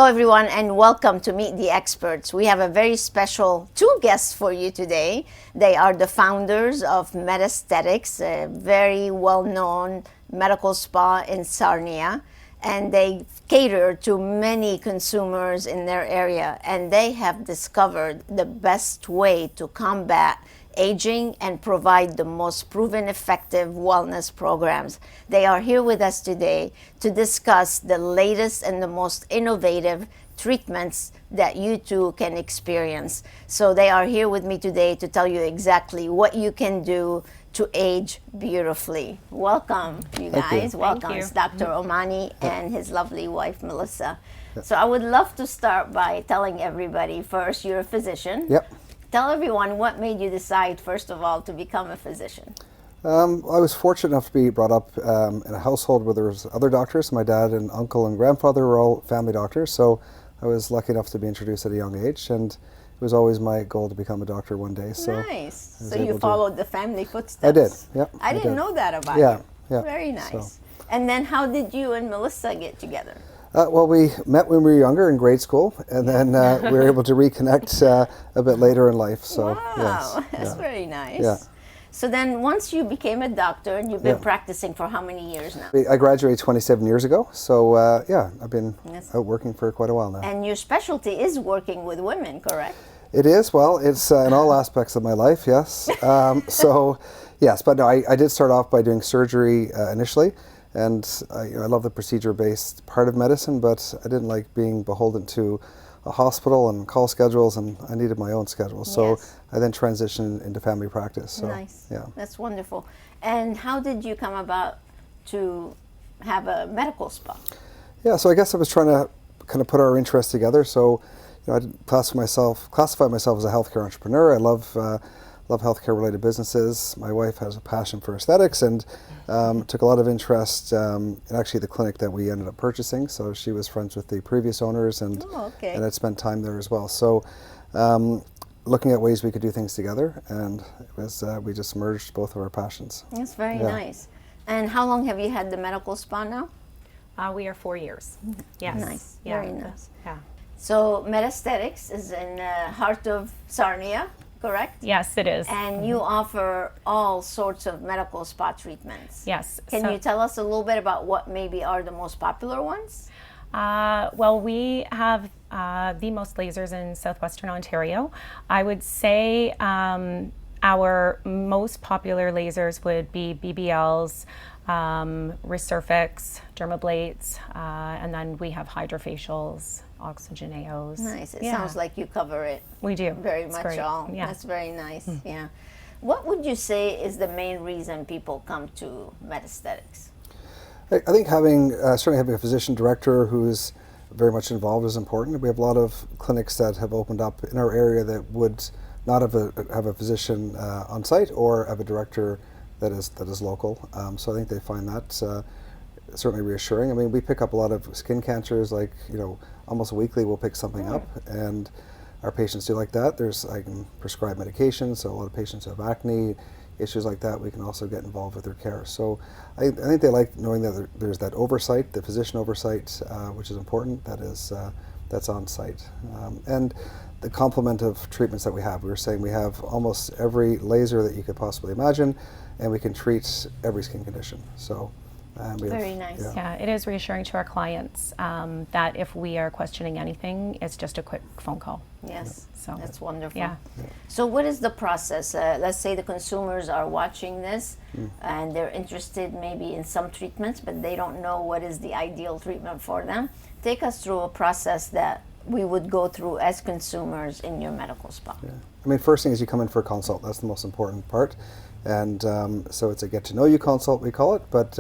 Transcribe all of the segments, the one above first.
Hello everyone and welcome to Meet the Experts. We have a very special two guests for you today. They are the founders of MedAesthetics, a very well-known medical spa in Sarnia, and they cater to many consumers in their area, and they have discovered the best way to combat aging and provide the most proven effective wellness programs. They are here with us today to discuss the latest and the most innovative treatments that you too can experience. So they are here with me today to tell you exactly what you can do to age beautifully. Welcome, you guys. Welcome. It's Dr. Omani and his lovely wife, Melissa. So I would love to start by telling everybody first, you're a physician. Yep. Tell everyone what made you decide, first of all, to become a physician. I was fortunate enough to be brought up in a household where there was other doctors. My dad and uncle and grandfather were all family doctors, so I was lucky enough to be introduced at a young age, and it was always my goal to become a doctor one day. So nice. So you followed the family footsteps. I did, yep. I didn't know that about you. Yeah. Very nice. So. And then how did you and Melissa get together? Well, we met when we were younger in grade school, and then we were able to reconnect a bit later in life. So, wow, yes, that's very nice. Yeah. So then once you became a doctor, and you've been practicing for how many years now? I graduated 27 years ago, so I've been out working for quite a while now. And your specialty is working with women, correct? It is. Well, it's in all aspects of my life, yes. So, yes, but no, I did start off by doing surgery initially. And I love the procedure-based part of medicine, but I didn't like being beholden to a hospital and call schedules, and I needed my own schedule. So I then transitioned into family practice. So, nice. Yeah. That's wonderful. And how did you come about to have a medical spa? Yeah, so I guess I was trying to kind of put our interests together. So, I classify myself as a healthcare entrepreneur. I love healthcare-related businesses. My wife has a passion for aesthetics and took a lot of interest in actually the clinic that we ended up purchasing. So she was friends with the previous owners and had spent time there as well. So looking at ways we could do things together, and it was, we just merged both of our passions. That's very nice. And how long have you had the medical spa now? We are 4 years. Yes. Nice. Yeah. Very nice. Yeah. So MedAesthetics is in the heart of Sarnia, correct? Yes, it is. And you offer all sorts of medical spa treatments. Yes. Can you tell us a little bit about what maybe are the most popular ones? Well, we have the most lasers in southwestern Ontario. I would say our most popular lasers would be BBLs, Resurfix, dermablates, and then we have hydrofacials, oxygenaos. Nice. It sounds like you cover it. We do. Very much all. Yeah. That's very nice. Yeah. What would you say is the main reason people come to MedAesthetics? I think certainly having a physician director who is very much involved is important. We have a lot of clinics that have opened up in our area that would not have a physician on site or have a director that is local. So I think they find that certainly reassuring. I mean, we pick up a lot of skin cancers, like, almost weekly we'll pick something up, and our patients do like that. I can prescribe medications, so a lot of patients who have acne, issues like that, we can also get involved with their care. So I think they like knowing that there's that oversight, the physician oversight, which is important, that's on site. And the complement of treatments that we have. We were saying we have almost every laser that you could possibly imagine, and we can treat every skin condition. So very nice. Yeah, it is reassuring to our clients that if we are questioning anything, it's just a quick phone call. Yes, so that's wonderful. Yeah. So what is the process? Let's say the consumers are watching this and they're interested maybe in some treatments, but they don't know what is the ideal treatment for them. Take us through a process that we would go through as consumers in your medical spa. Yeah. I mean, first thing is you come in for a consult. That's the most important part. And so it's a get-to-know-you consult, we call it, but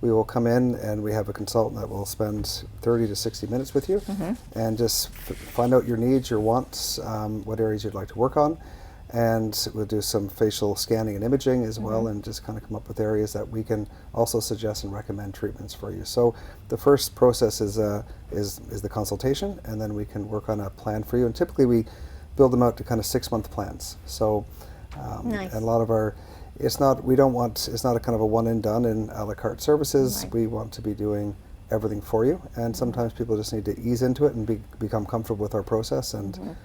we will come in and we have a consultant that will spend 30 to 60 minutes with you and just find out your needs, your wants, what areas you'd like to work on. And we'll do some facial scanning and imaging as well, and just kind of come up with areas that we can also suggest and recommend treatments for you. So the first process is the consultation, and then we can work on a plan for you. And typically we build them out to kind of 6-month plans. So nice. And a lot of our it's not a kind of a one and done in a la carte services. Right. We want to be doing everything for you, and sometimes people just need to ease into it and become comfortable with our process and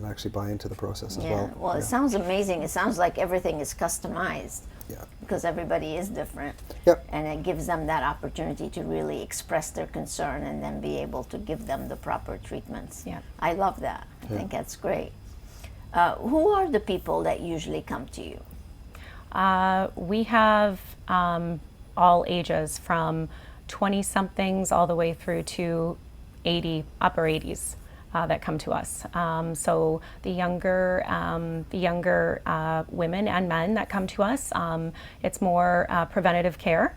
actually buy into the process as well. Well, it sounds amazing. It sounds like everything is customized. Yeah. Because everybody is different. Yep. And it gives them that opportunity to really express their concern and then be able to give them the proper treatments. Yeah. I love that. I think that's great. Who are the people that usually come to you? We have all ages, from 20-somethings all the way through to upper 80s. That come to us. So the younger women and men that come to us, it's more preventative care,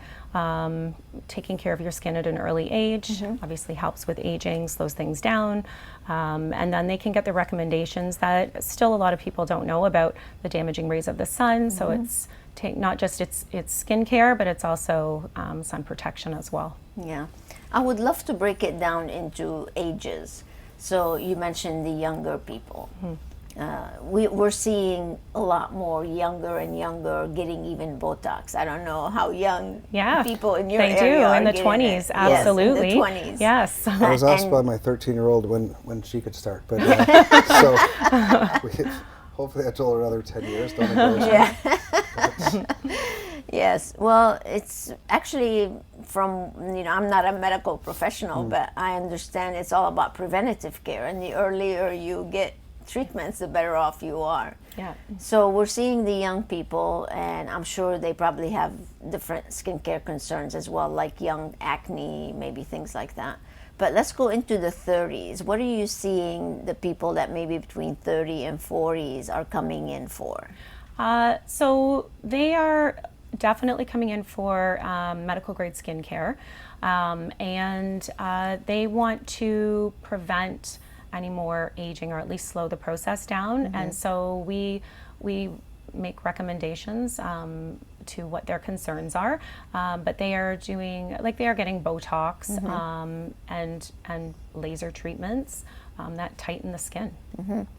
taking care of your skin at an early age. Obviously helps with aging, slows things down, and then they can get the recommendations that still a lot of people don't know about, the damaging rays of the sun. So it's not just it's skin care, but it's also sun protection as well. Yeah, I would love to break it down into ages. So you mentioned the younger people. We're seeing a lot more younger and younger getting even Botox. I don't know how young people in your area do are in the getting 20s. it. Absolutely. Yes, in the 20s. Yes. I was asked by my 13-year-old when she could start, but so hopefully I told her another 10 years. Don't embarrass me. Yes, well, it's actually from, I'm not a medical professional, but I understand it's all about preventative care. And the earlier you get treatments, the better off you are. Yeah. So we're seeing the young people, and I'm sure they probably have different skincare concerns as well, like young acne, maybe things like that. But let's go into the 30s. What are you seeing the people that maybe between 30 and 40s are coming in for? So they are definitely coming in for medical grade skincare, and they want to prevent any more aging, or at least slow the process down. And so we make recommendations to what their concerns are, but they are doing, they are getting Botox and laser treatments that tighten the skin.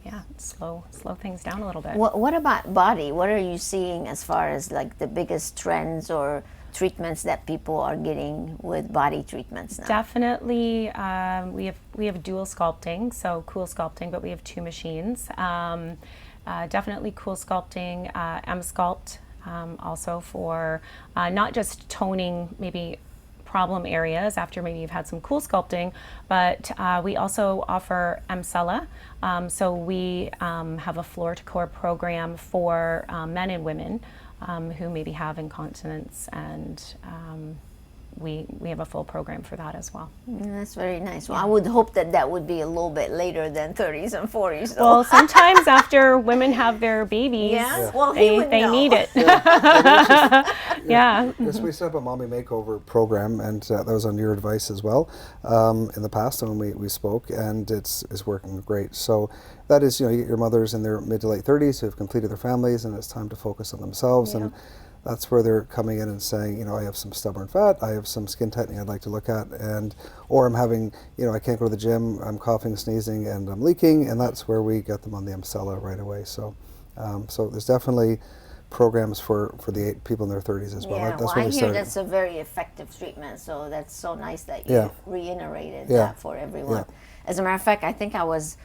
Yeah, slow things down a little bit. What about body? What are you seeing as far as the biggest trends or treatments that people are getting with body treatments now? Definitely, we have dual sculpting, so Cool Sculpting, but we have 2 machines. Definitely Cool Sculpting, M-Sculpt, also for not just toning maybe problem areas after maybe you've had some Cool Sculpting, but we also offer Emcella. So we have a floor to core program for men and women who maybe have incontinence, and we have a full program for that as well. That's very nice. Well, I would hope that would be a little bit later than 30s and 40s. Though. Well, sometimes after women have their babies, well, they need it. Yeah. Yes, we set up a mommy makeover program, and that was on your advice as well in the past when we spoke, and it's working great. So that is, you get your mothers in their mid to late 30s who have completed their families, and it's time to focus on themselves. And that's where they're coming in and saying, I have some stubborn fat, I have some skin tightening I'd like to look at, or I'm having, I can't go to the gym, I'm coughing, sneezing, and I'm leaking, and that's where we get them on the Emcella right away. So, so there's definitely programs for the people in their 30s as well. Yeah, That's where I we hear started. that's a very effective treatment, so that's so nice that you reiterated that for everyone. As a matter of fact, I think I was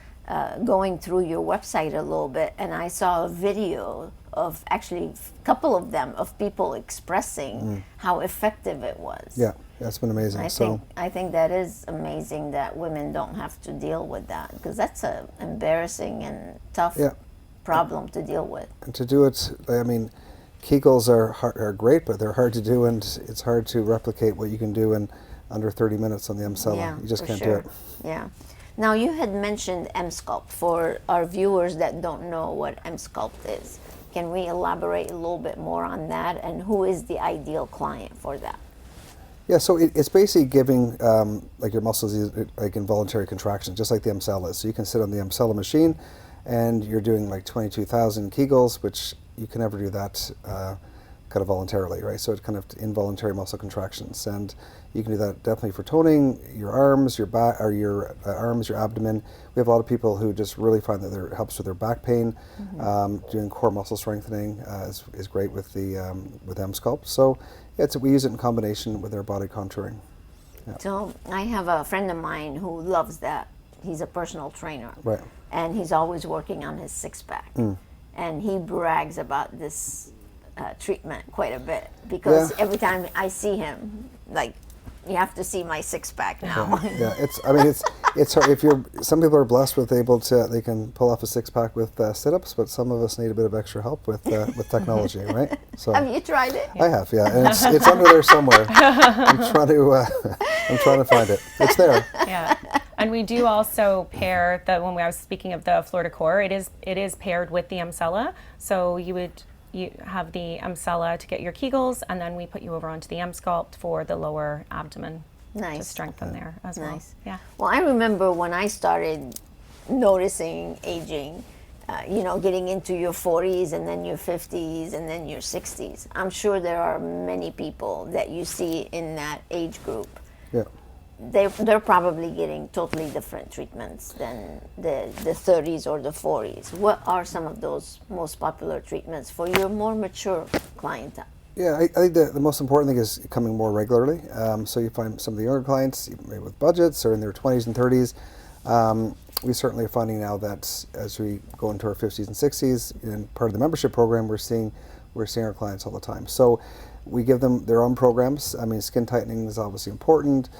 going through your website a little bit, and I saw a video of actually a couple of them of people expressing how effective it was. Yeah, that's been amazing. I think that is amazing that women don't have to deal with that, because that's an embarrassing and tough problem to deal with. And to do it, Kegels are great, but they're hard to do, and it's hard to replicate what you can do in under 30 minutes on the Emcella. Yeah, you just can't sure. do it. Yeah. Now, you had mentioned M-Sculpt. For our viewers that don't know what M-Sculpt is, can we elaborate a little bit more on that, and who is the ideal client for that? Yeah, so it's basically giving your muscles like involuntary contractions, just like the Emcella is. So you can sit on the Emcella machine, and you're doing 22,000 Kegels, which you can never do that kind of voluntarily, right? So it's kind of involuntary muscle contractions, and you can do that definitely for toning your arms, your back, or your arms, your abdomen. We have a lot of people who just really find that it helps with their back pain. Doing core muscle strengthening is great with the with M-Sculpt. So we use it in combination with our body contouring. So I have a friend of mine who loves that. He's a personal trainer. Right. And he's always working on his six-pack. And he brags about this treatment quite a bit because every time I see him, like, you have to see my six-pack now. It's hard. Some people are blessed with they can pull off a six-pack with sit-ups, but some of us need a bit of extra help with technology, right? So Have you tried it? I have, yeah, and it's under there somewhere. I'm trying to find it. It's there. Yeah, and we do also pair when I was speaking of the Florida Core, it is paired with the Emsella. So you have the Emsella to get your Kegels, and then we put you over onto the M-Sculpt for the lower abdomen to strengthen there as well. Yeah. Well, I remember when I started noticing aging, getting into your 40s and then your 50s and then your 60s. I'm sure there are many people that you see in that age group. Yeah. They're probably getting totally different treatments than the 30s or the 40s. What are some of those most popular treatments for your more mature clientele? Yeah, I think the most important thing is coming more regularly. So you find some of the younger clients, maybe with budgets or in their 20s and 30s. We certainly are finding now that as we go into our 50s and 60s, in part of the membership program, we're seeing our clients all the time. So we give them their own programs. I mean, skin tightening is obviously important.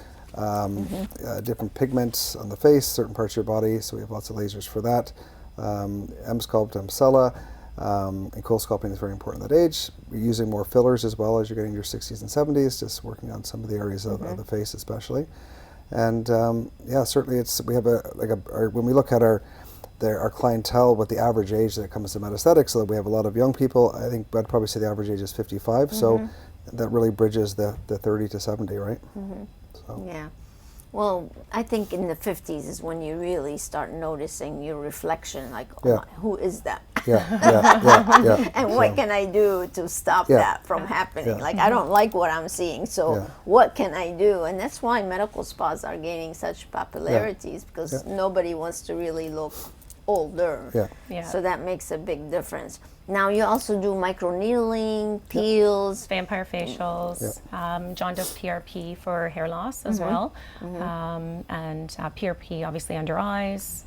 Different pigments on the face, certain parts of your body, so we have lots of lasers for that. M-Sculpt, Emsella, and cold sculpting is very important at that age. We're using more fillers as well as you're getting your 60s and 70s, just working on some of the areas of the face especially. And certainly we have when we look at our clientele with the average age that comes to MedAesthetics, so that we have a lot of young people. I think I'd probably say the average age is 55, so that really bridges the 30 to 70, right? So. Yeah. Well, I think in the 50s is when you really start noticing your reflection, like, oh my, who is that? Yeah. And what can I do to stop that from happening? Like, I don't like what I'm seeing, so what can I do? And that's why medical spas are gaining such popularity, because nobody wants to really look older. So that makes a big difference. Now you also do microneedling, peels, vampire facials. John does PRP for hair loss as well, and PRP obviously under eyes.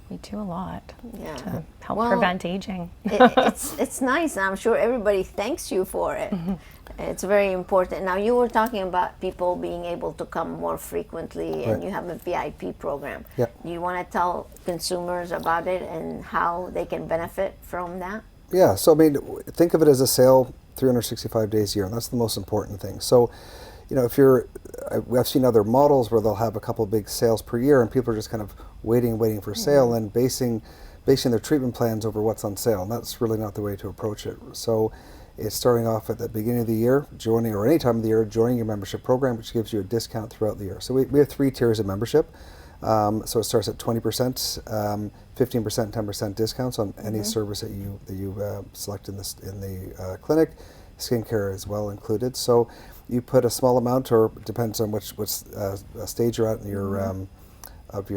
We do a lot to help prevent aging. It's nice. I'm sure everybody thanks you for it. It's very important. Now, you were talking about people being able to come more frequently, and you have a VIP program. Do you want to tell consumers about it and how they can benefit from that? Yeah, so I mean, think of it as a sale 365 days a year, and that's the most important thing. So, I've seen other models where they'll have a couple of big sales per year, and people are just kind of waiting for sale and basing their treatment plans over what's on sale, and that's really not the way to approach it. So it's starting off at the beginning of the year, or any time of the year, joining your membership program, which gives you a discount throughout the year. So we have 3 tiers of membership. So it starts at 20%, 15%, 10% discounts on any service that you select in the clinic. Skincare is well included. So you put a small amount, or it depends on which stage you're at in your of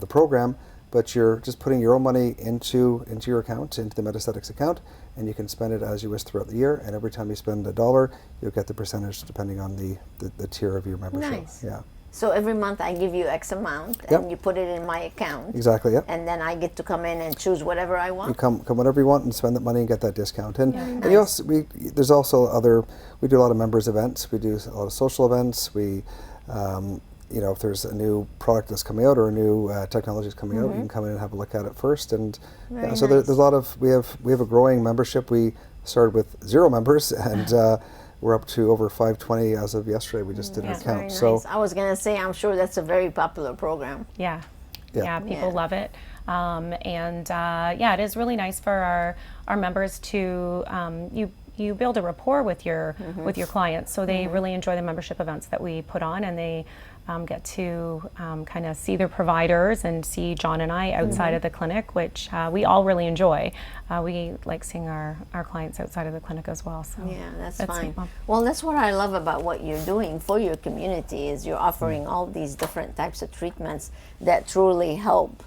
the program, but you're just putting your own money into your account, into the MedAesthetics account, and you can spend it as you wish throughout the year. And every time you spend $1, you'll get the percentage depending on the tier of your membership. Nice. Yeah. So every month I give you X amount, and you put it in my account. Exactly. Yep. And then I get to come in and choose whatever I want. You come whatever you want and spend that money and get that discount. And you also, there's also we do a lot of members events. We do a lot of social events. We if there's a new product that's coming out or a new technology is coming out, you can come in and have a look at it first. And so there's a lot of, we have a growing membership. We started with 0 members, and we're up to over 520 as of yesterday. We just did an account. Nice. So I was going to say, I'm sure that's a very popular program. People love it. It is really nice for our members to you build a rapport with your clients, so they really enjoy the membership events that we put on, and they get to kind of see their providers and see John and I outside of the clinic, which we all really enjoy. We like seeing our clients outside of the clinic as well. So that's fine. Well, that's what I love about what you're doing for your community, is you're offering all these different types of treatments that truly help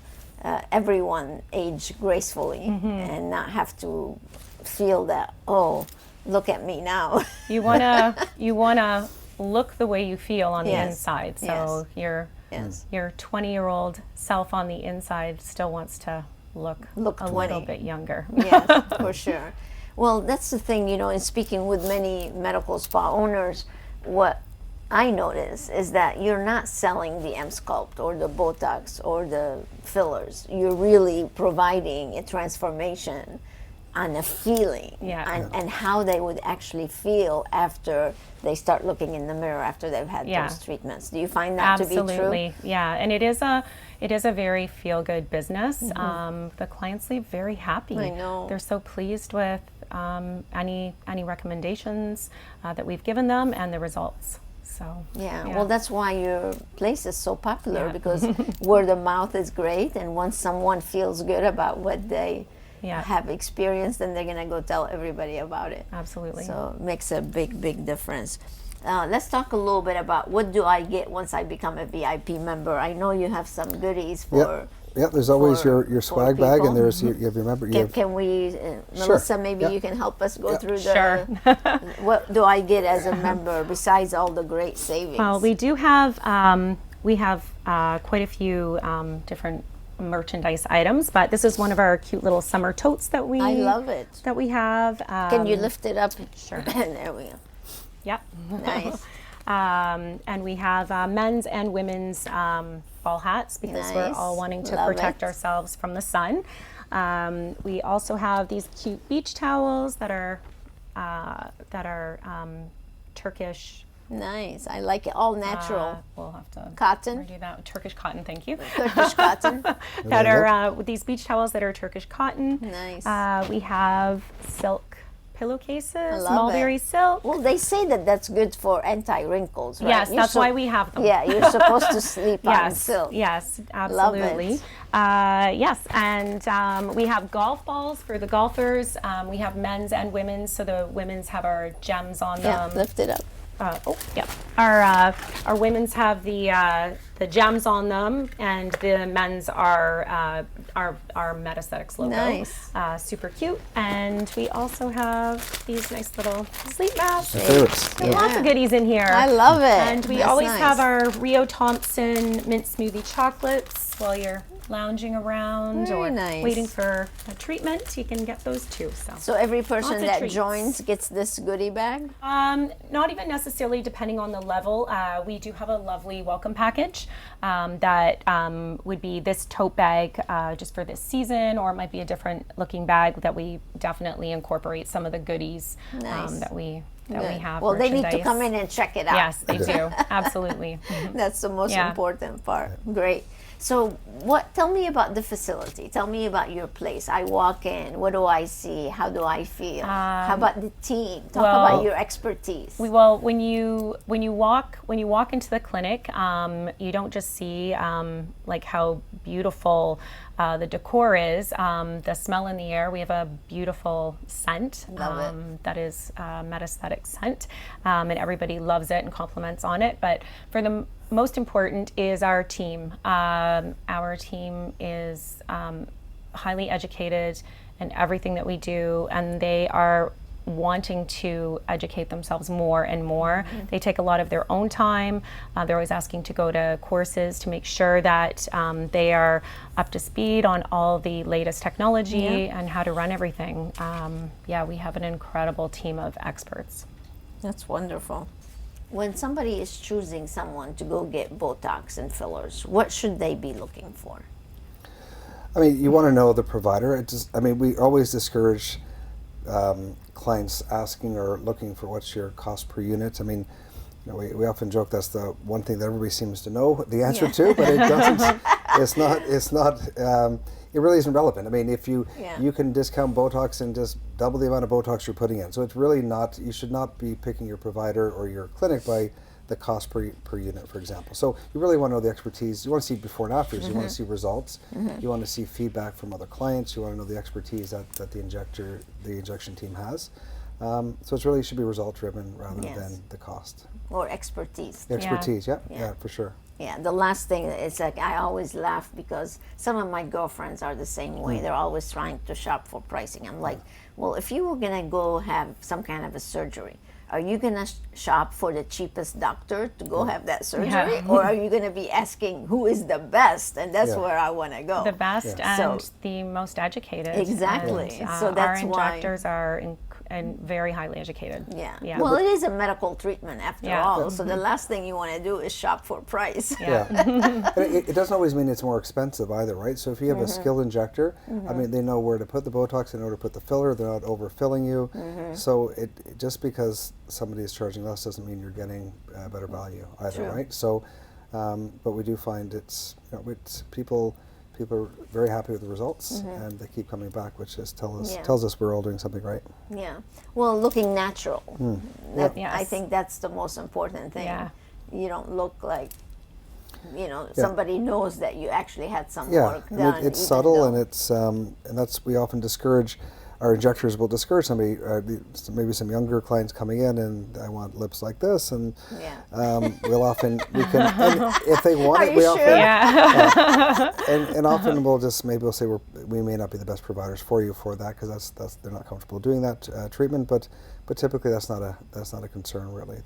everyone age gracefully and not have to feel that, oh, look at me now. You wanna look the way you feel on the Yes. inside. So your 20-year-old self on the inside still wants to look a 20. little bit younger. Yes, for sure. Well, that's the thing, in speaking with many medical spa owners, what I notice is that you're not selling the M-Sculpt or the Botox or the fillers. You're really providing a transformation on a feeling and how they would actually feel after they start looking in the mirror after they've had those treatments. Do you find that to be true? Absolutely, yeah. And it is a very feel-good business. The clients leave very happy. I know. They're so pleased with any recommendations that we've given them and the results. So well, that's why your place is so popular because word of mouth is great, and once someone feels good about what they have experienced, then they're gonna go tell everybody about it. Absolutely. So it makes a big difference. Let's talk a little bit about what do I get once I become a VIP member. I know you have some goodies for. Yep, there's always your swag bag, and there's you have your member. Can we, Melissa? Maybe you can help us go through the. Sure. What do I get as a member besides all the great savings? Well, we do have quite a few different merchandise items, but this is one of our cute little summer totes that we. I love it. That we have. Can you lift it up? Sure. There we go. Yep. Nice. And we have men's and women's ball hats because we're all wanting to protect ourselves from the sun. We also have these cute beach towels that are Turkish. Nice. I like it. All natural. We'll have to cotton. Do that. Turkish cotton. Thank you. Turkish cotton. That are with these beach towels that are Turkish cotton. Nice. We have silk pillowcases, love mulberry silk. Well, they say that that's good for anti-wrinkles, right? Yes, that's why we have them. Yeah, you're supposed to sleep on silk. Yes, absolutely. Yes, and we have golf balls for the golfers. We have men's and women's, so the women's have our gems on them. Yeah, lift it up. Our women's have the gems on them, and the men's are our MedAesthetics logo. Nice. Super cute. And we also have these nice little sleep masks. Favorites. Lots of goodies in here. I love it. And we always have our Rio Thompson mint smoothie chocolates while you're lounging around or waiting for a treatment. You can get those too. So every person that treats. joins gets this goodie bag? Not even necessarily, depending on the level. We do have a lovely welcome package that would be this tote bag just for this season, or it might be a different looking bag that we definitely incorporate some of the goodies that we have. Well, they need to come in and check it out. Yes, they do. Absolutely. That's the most important part. Great. So tell me about the facility. Tell me about your place. I walk in, what do I see? How do I feel? How about the team? Talk about your expertise. When you walk into the clinic, you don't just see like how beautiful the decor is, the smell in the air. We have a beautiful scent that is MedAesthetics scent, and everybody loves it and compliments on it. But for the most important is our team. Our team is highly educated in everything that we do, and they are wanting to educate themselves more and more. They take a lot of their own time. They're always asking to go to courses to make sure that they are up to speed on all the latest technology and how to run everything. We have an incredible team of experts. That's wonderful. When somebody is choosing someone to go get Botox and fillers, what should they be looking for? I mean, you want to know the provider. We always discourage clients asking or looking for what's your cost per unit. I mean, we often joke that's the one thing that everybody seems to know the answer to, but it doesn't. It's not. It really isn't relevant. I mean, if you can discount Botox and just double the amount of Botox you're putting in, so it's really not. You should not be picking your provider or your clinic by the cost per unit, for example. So you really want to know the expertise. You want to see before and afters. You want to see results. You want to see feedback from other clients. You want to know the expertise that the injection team has. So it really should be result driven rather than the cost. Or expertise. Expertise, yeah, for sure. Yeah, the last thing is like I always laugh because some of my girlfriends are the same way. They're always trying to shop for pricing. I'm like, well, if you were gonna go have some kind of a surgery, are you going to shop for the cheapest doctor to go have that surgery? Yeah. Or are you going to be asking who is the best? And that's Yeah. where I want to go. The best and So- the most educated. Exactly. And, So that's our why- injectors are and very highly educated. Yeah. Yeah. Well, it is a medical treatment after Yeah. all. So the last thing you want to do is shop for price. Yeah. And it doesn't always mean it's more expensive either, right? So if you have a skilled injector, I mean, they know where to put the Botox, they know where to put the filler, they're not overfilling you. So it just because somebody is charging less doesn't mean you're getting better value either, True. right? So, but we do find it's people are very happy with the results, and they keep coming back, which just tells us we're all doing something right. Yeah. Well, looking natural. That, Yes. I think that's the most important thing. Yeah. You don't look like, somebody knows that you actually had some work I done. mean, it's even subtle, though- and it's and that's we often discourage. Our injectors will discourage somebody, maybe some younger clients coming in, and I want lips like this, and Yeah. we'll often we can and if they want Are it, you we sure? often Yeah. and often we'll say we may not be the best providers for you for that because that's they're not comfortable doing that treatment, but typically that's not a concern really.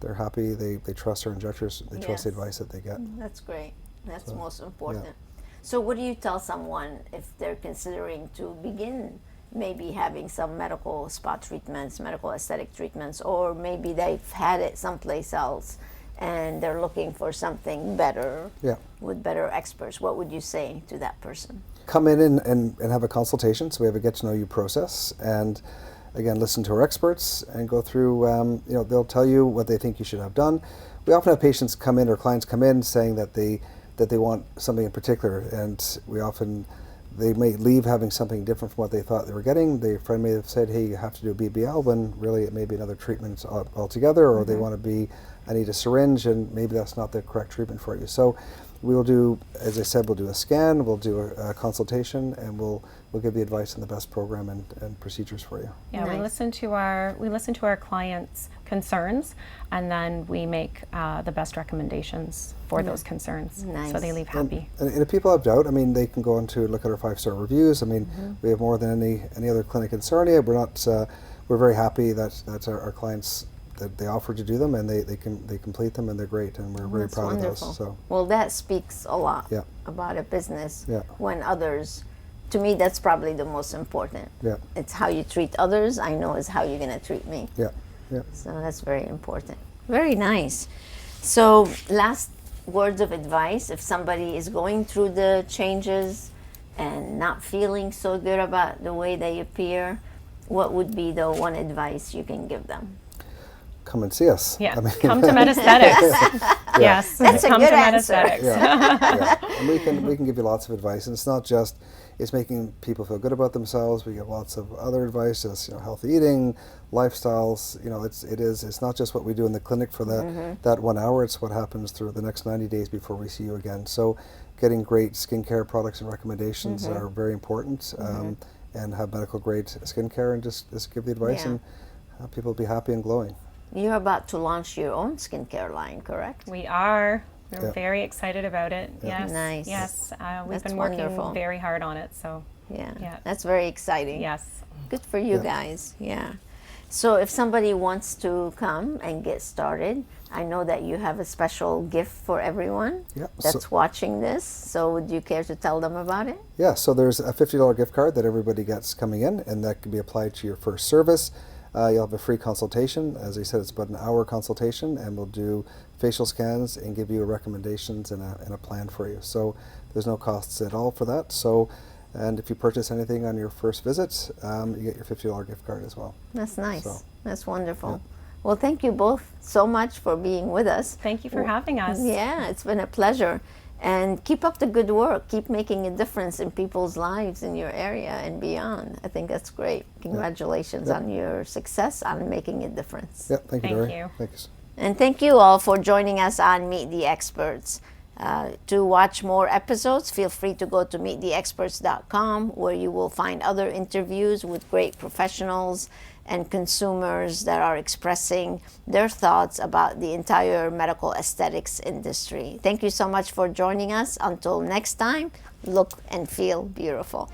They're happy. They trust our injectors. They trust the Yes. advice that they get. That's great. That's most important. So what do you tell someone if they're considering to begin maybe having some medical spa treatments, medical aesthetic treatments, or maybe they've had it someplace else and they're looking for something better with better experts? What would you say to that person? Come in and have a consultation. So we have a get to know you process, and again, listen to our experts and go through. They'll tell you what they think you should have done. We often have patients come in or clients come in saying that they want something in particular, and they may leave having something different from what they thought they were getting. Their friend may have said, hey, you have to do a BBL, when really it may be another treatment altogether, or they want to I need a syringe, and maybe that's not the correct treatment for you. So we'll do, as I said, we'll do a scan, we'll do a consultation, and we'll give the advice on the best program and procedures for you. Yeah, Nice. we listen to our clients' concerns, and then we make the best recommendations for those concerns, Nice. so they leave happy. And if people have doubt, I mean, they can go on to look at our 5-star reviews. I mean, we have more than any other clinic in Sarnia. We're very happy that our clients, that they offer to do them, and they complete them, and they're great, and we're very That's proud wonderful. of those. So Well, that speaks a lot Yeah. about a business Yeah. when others, to me, that's probably the most important. yeah, It's how you treat others, I know, is how you're going to treat me. yeah, yeah. So that's very important. Very nice. So last words of advice, if somebody is going through the changes and not feeling so good about the way they appear, what would be the one advice you can give them? Come and see us. Yeah, I mean, come to MedAesthetics. Yes, That's a come good to answer. MedAesthetics. yeah. And we can give you lots of advice, and it's not just it's making people feel good about themselves. We give lots of other advice, as healthy eating, lifestyles. It's not just what we do in the clinic for that 1 hour. It's what happens through the next 90 days before we see you again. So, getting great skincare products and recommendations are very important, and have medical grade skincare, and just give the advice, Yeah. and people will be happy and glowing. You're about to launch your own skincare line, correct? We are. We're Yeah. very excited about it. Yes. Nice. Yes. We've That's been working wonderful. very hard on it. So Yeah. Yeah. That's very exciting. yes. Good for you Yeah. guys. Yeah. So if somebody wants to come and get started, I know that you have a special gift for everyone Yeah, that's watching this. So would you care to tell them about it? Yeah, so there's a $50 gift card that everybody gets coming in, and that can be applied to your first service. You'll have a free consultation. As I said, it's about an hour consultation, and we'll do facial scans and give you recommendations and a plan for you. So there's no costs at all for that. So, and if you purchase anything on your first visit, you get your $50 gift card as well. That's nice. So, That's wonderful. yeah. Well, thank you both so much for being with us. Thank you for having us. Yeah, it's been a pleasure. And keep up the good work. Keep making a difference in people's lives in your area and beyond. I think that's great. Congratulations on your success on making a difference. Yeah, thank you, Thank Dori. you. Thanks. And thank you all for joining us on Meet the Experts. To watch more episodes, feel free to go to meettheexperts.com, where you will find other interviews with great professionals and consumers that are expressing their thoughts about the entire medical aesthetics industry. Thank you so much for joining us. Until next time, look and feel beautiful.